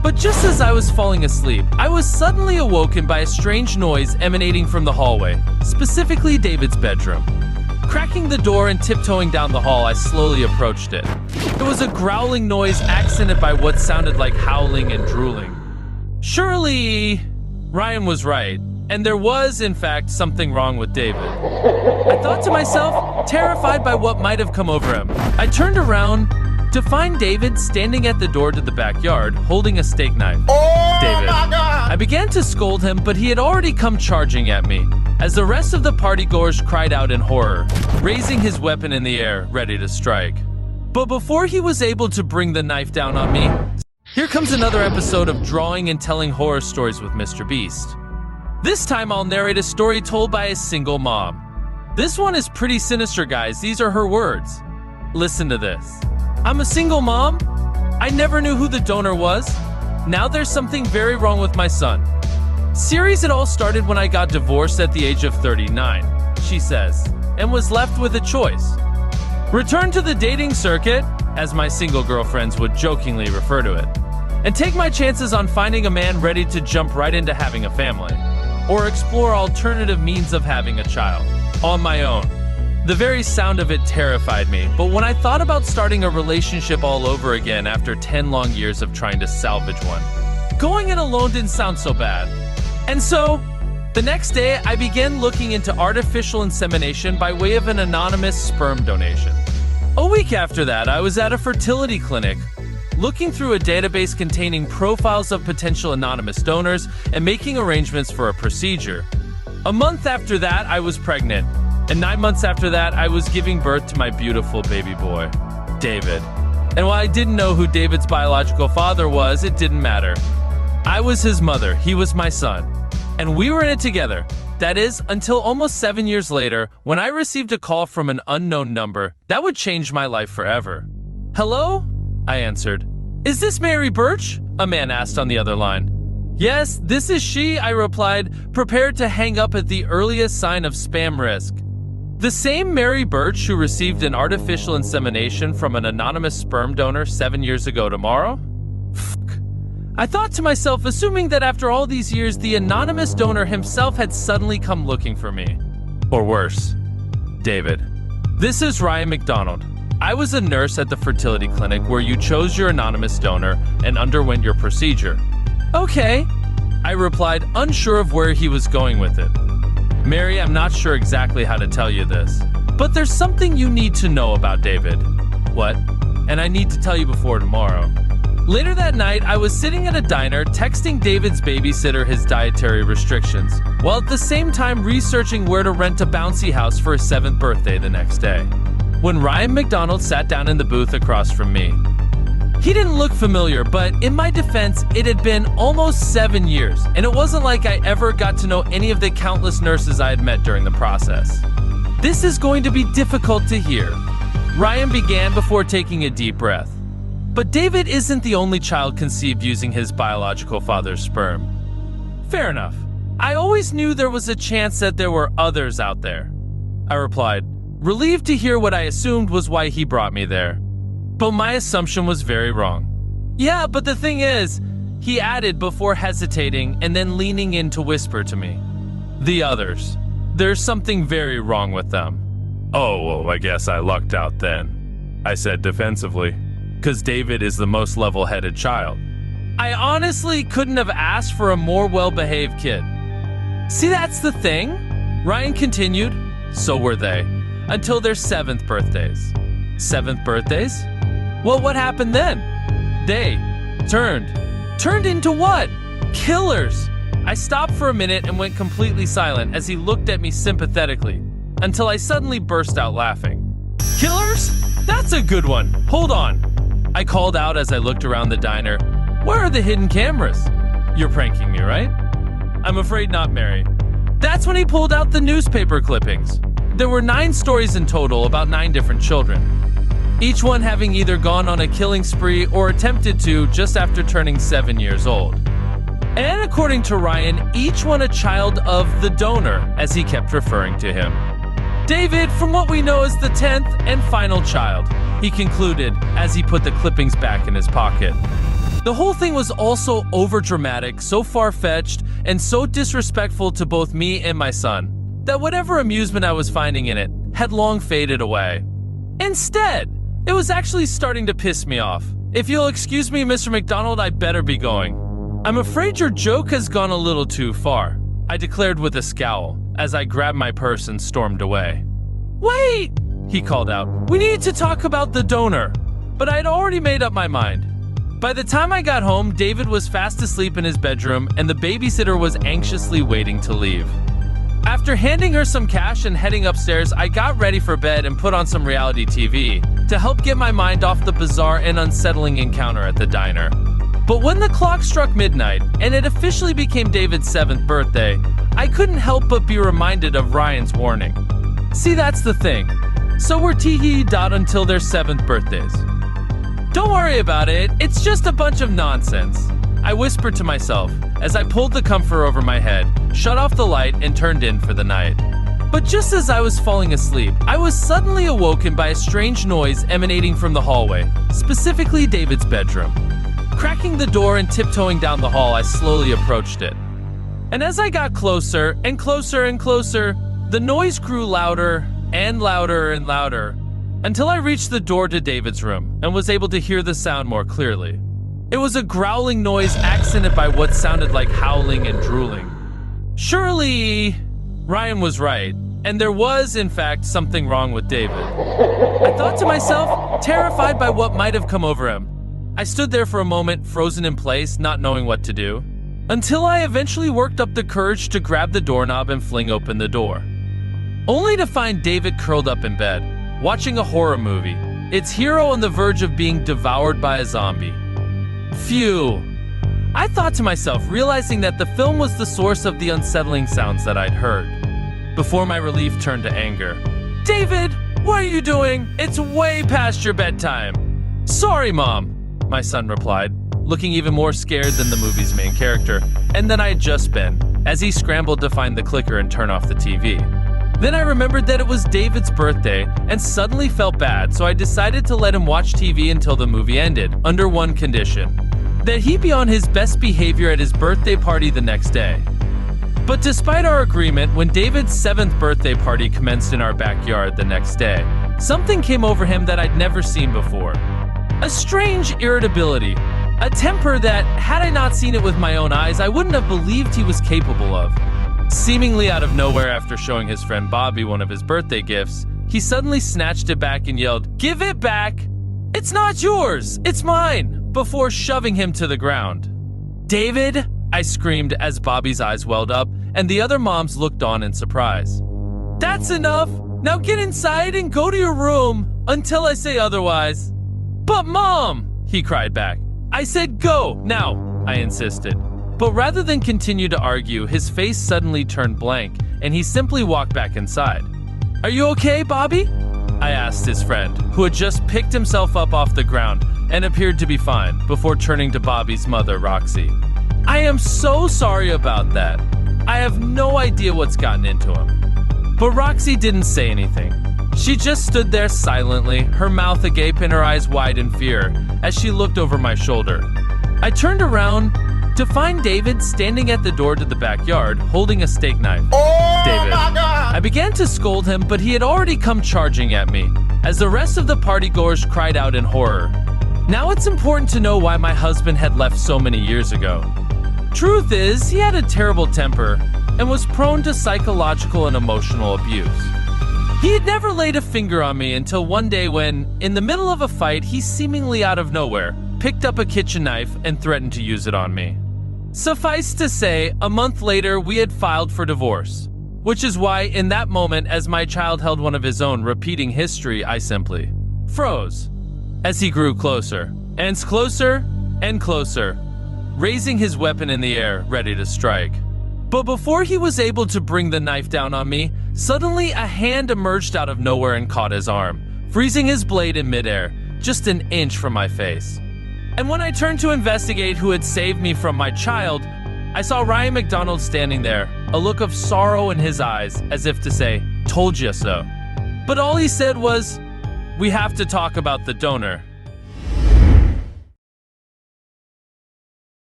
But just as I was falling asleep, I was suddenly awoken by a strange noise emanating from the hallway, specifically David's bedroom. Cracking the door and tiptoeing down the hall, I slowly approached it. It was a growling noise accented by what sounded like howling and drooling. Surely, Ryan was right, and there was, in fact, something wrong with David. I thought to myself, terrified by what might have come over him. I turned around to find David standing at the door to the backyard, holding a steak knife. David. I began to scold him, but he had already come charging at me, as the rest of the partygoers cried out in horror, raising his weapon in the air, ready to strike. But before he was able to bring the knife down on me, here comes another episode of Drawing and Telling Horror Stories with Mr. Beast. This time I'll narrate a story told by a single mom. This one is pretty sinister, guys. These are her words. Listen to this. I'm a single mom. I never knew who the donor was. Now there's something very wrong with my son. Series, it all started when I got divorced at the age of 39, she says, and was left with a choice. Return to the dating circuit, as my single girlfriends would jokingly refer to it, and take my chances on finding a man ready to jump right into having a family, or explore alternative means of having a child, on my own. The very sound of it terrified me, but when I thought about starting a relationship all over again after 10 long years of trying to salvage one, going it alone didn't sound so bad. And so, the next day, I began looking into artificial insemination by way of an anonymous sperm donation. A week after that, I was at a fertility clinic, looking through a database containing profiles of potential anonymous donors and making arrangements for a procedure. A month after that, I was pregnant. And 9 months after that, I was giving birth to my beautiful baby boy, David. And while I didn't know who David's biological father was, it didn't matter. I was his mother, he was my son. And we were in it together. That is, until almost 7 years later, when I received a call from an unknown number that would change my life forever. Hello? I answered. Is this Mary Birch? A man asked on the other line. Yes, this is she, I replied, prepared to hang up at the earliest sign of spam risk. The same Mary Birch who received an artificial insemination from an anonymous sperm donor 7 years ago tomorrow? Fuck. I thought to myself, assuming that after all these years, the anonymous donor himself had suddenly come looking for me. Or worse, David. This is Ryan McDonald. I was a nurse at the fertility clinic where you chose your anonymous donor and underwent your procedure. Okay, I replied, unsure of where he was going with it. Mary, I'm not sure exactly how to tell you this, but there's something you need to know about David. What? And I need to tell you before tomorrow. Later that night, I was sitting at a diner texting David's babysitter his dietary restrictions, while at the same time researching where to rent a bouncy house for his 7th birthday the next day, when Ryan McDonald sat down in the booth across from me. He didn't look familiar, but in my defense, it had been almost 7 years, and it wasn't like I ever got to know any of the countless nurses I had met during the process. This is going to be difficult to hear, Ryan began before taking a deep breath. But David isn't the only child conceived using his biological father's sperm. Fair enough. I always knew there was a chance that there were others out there, I replied, relieved to hear what I assumed was why he brought me there. But my assumption was very wrong. Yeah, but the thing is, he added before hesitating and then leaning in to whisper to me. The others. There's something very wrong with them. Oh, well, I guess I lucked out then, I said defensively, because David is the most level-headed child. I honestly couldn't have asked for a more well-behaved kid. See, that's the thing, Ryan continued. So were they, until their 7th birthdays. 7th birthdays? Well, what happened then? They turned into what? Killers! I stopped for a minute and went completely silent as he looked at me sympathetically, until I suddenly burst out laughing. Killers? That's a good one. Hold on. I called out as I looked around the diner. Where are the hidden cameras? You're pranking me, right? I'm afraid not, Mary. That's when he pulled out the newspaper clippings. There were 9 stories in total about 9 different children, each one having either gone on a killing spree or attempted to just after turning 7 years old. And according to Ryan, each one a child of the donor, as he kept referring to him. David, from what we know, is the 10th and final child, he concluded as he put the clippings back in his pocket. The whole thing was also overdramatic, so far-fetched, and so disrespectful to both me and my son, that whatever amusement I was finding in it had long faded away. Instead, it was actually starting to piss me off. If you'll excuse me, Mr. McDonald, I better be going. I'm afraid your joke has gone a little too far, I declared with a scowl as I grabbed my purse and stormed away. Wait, he called out. We need to talk about the donor. But I had already made up my mind. By the time I got home, David was fast asleep in his bedroom and the babysitter was anxiously waiting to leave. After handing her some cash and heading upstairs, I got ready for bed and put on some reality TV to help get my mind off the bizarre and unsettling encounter at the diner. But when the clock struck midnight and it officially became David's 7th birthday, I couldn't help but be reminded of Ryan's warning. See, that's the thing. So we're tee-hee dot until their 7th birthdays. Don't worry about it, it's just a bunch of nonsense, I whispered to myself as I pulled the comforter over my head, shut off the light, and turned in for the night. But just as I was falling asleep, I was suddenly awoken by a strange noise emanating from the hallway, specifically David's bedroom. Cracking the door and tiptoeing down the hall, I slowly approached it. And as I got closer and closer and closer, the noise grew louder and louder and louder, until I reached the door to David's room and was able to hear the sound more clearly. It was a growling noise accented by what sounded like howling and drooling. Surely, Ryan was right, and there was, in fact, something wrong with David. I thought to myself, terrified by what might have come over him. I stood there for a moment, frozen in place, not knowing what to do, until I eventually worked up the courage to grab the doorknob and fling open the door. Only to find David curled up in bed, watching a horror movie, its hero on the verge of being devoured by a zombie. Phew. I thought to myself, realizing that the film was the source of the unsettling sounds that I'd heard, before my relief turned to anger. David, what are you doing? It's way past your bedtime. Sorry, Mom, my son replied, looking even more scared than the movie's main character, and than I had just been, as he scrambled to find the clicker and turn off the TV. Then I remembered that it was David's birthday and suddenly felt bad, so I decided to let him watch TV until the movie ended, under one condition: that he be on his best behavior at his birthday party the next day. But despite our agreement, when David's 7th birthday party commenced in our backyard the next day, something came over him that I'd never seen before. A strange irritability, a temper that, had I not seen it with my own eyes, I wouldn't have believed he was capable of. Seemingly out of nowhere, after showing his friend Bobby one of his birthday gifts, he suddenly snatched it back and yelled, "Give it back! It's not yours, it's mine!" before shoving him to the ground. "David!" I screamed as Bobby's eyes welled up, and the other moms looked on in surprise. "That's enough! Now get inside and go to your room until I say otherwise." "But Mom!" he cried back. "I said go, now!" I insisted. But rather than continue to argue, his face suddenly turned blank, and he simply walked back inside. "Are you okay, Bobby?" I asked his friend, who had just picked himself up off the ground and appeared to be fine, before turning to Bobby's mother, Roxy. "I am so sorry about that. I have no idea what's gotten into him." But Roxy didn't say anything. She just stood there silently, her mouth agape and her eyes wide in fear, as she looked over my shoulder. I turned around to find David standing at the door to the backyard, holding a steak knife. Oh, David. my God. I began to scold him, but he had already come charging at me, as the rest of the partygoers cried out in horror. Now it's important to know why my husband had left so many years ago. Truth is, he had a terrible temper and was prone to psychological and emotional abuse. He had never laid a finger on me until one day when, in the middle of a fight, he seemingly out of nowhere picked up a kitchen knife and threatened to use it on me. Suffice to say, a month later, we had filed for divorce, which is why, in that moment, as my child held one of his own repeating history, I simply froze as he grew closer, and closer, and closer, raising his weapon in the air, ready to strike. But before he was able to bring the knife down on me, suddenly a hand emerged out of nowhere and caught his arm, freezing his blade in midair, just an inch from my face. And when I turned to investigate who had saved me from my child, I saw Ryan McDonald standing there, a look of sorrow in his eyes, as if to say, "Told you so." But all he said was, "We have to talk about the donor."